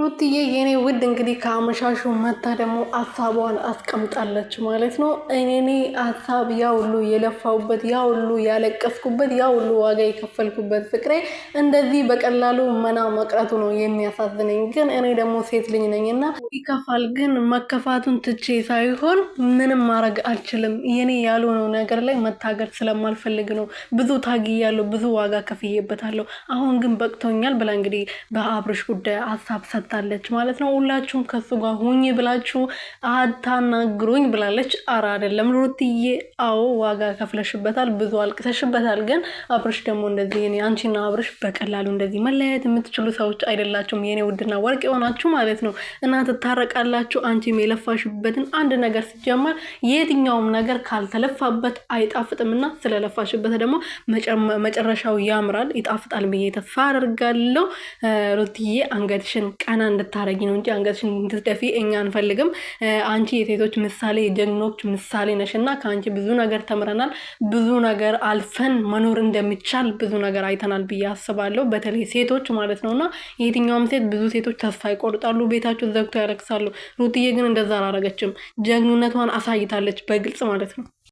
ሩትዬ የኔ ውድ እንግዲህ ከአመሻሹ መታ ደግሞ ሀሳቧን አስቀምጣለች ማለት ነው። እኔ ሀሳብ ያ ሁሉ የለፋውበት ያ ሁሉ ያለቀስኩበት ያ ሁሉ ዋጋ የከፈልኩበት ፍቅሬ እንደዚህ በቀላሉ መና መቅረቱ ነው የሚያሳዝነኝ። ግን እኔ ደግሞ ሴት ልጅ ነኝና ይከፋል። ግን መከፋቱን ትቼ ሳይሆን ምንም ማድረግ አልችልም። የኔ ያልሆነው ነገር ላይ መታገል ስለማልፈልግ ነው። ብዙ ታግያለሁ፣ ብዙ ዋጋ ከፍዬበታለሁ። አሁን ግን በቅቶኛል ብላ እንግዲህ በአብርሽ ጉዳይ ሀሳብ ሰጥታለች ማለት ነው። ሁላችሁም ከሱ ጋር ሁኚ ብላችሁ አታናግሩኝ ብላለች። አራ አይደለም ሩትዬ፣ አዎ ዋጋ ከፍለሽበታል፣ ብዙ አልቅሰሽበታል። ግን አብርሽ ደግሞ እንደዚህ አንቺና አብርሽ በቀላሉ እንደዚህ መለያየት የምትችሉ ሰዎች አይደላችሁም። የኔ ውድና ወርቅ የሆናችሁ ማለት ነው። እና ትታረቃላችሁ። አንቺም የለፋሽበትን አንድ ነገር ሲጀመር የትኛውም ነገር ካልተለፋበት አይጣፍጥምና ስለለፋሽበት ደግሞ መጨረሻው ያምራል፣ ይጣፍጣል ብዬ ተስፋ አደርጋለሁ። ሩትዬ አንገትሽን ቀና እንድታረጊ ነው እንጂ አንገትሽን እንድትደፊ እኛ አንፈልግም። አንቺ የሴቶች ምሳሌ የጀግኖች ምሳሌ ነሽና ከአንቺ ብዙ ነገር ተምረናል። ብዙ ነገር አልፈን መኖር እንደሚቻል ብዙ ነገር አይተናል ብዬ አስባለሁ። በተለይ ሴቶች ማለት ነውና የትኛውም ሴት ብዙ ሴቶች ተስፋ ይቆርጣሉ፣ ቤታቸው ዘግቶ ያለቅሳሉ። ሩትዬ ግን እንደዛ አላረገችም። ጀግንነቷን አሳይታለች በግልጽ ማለት ነው።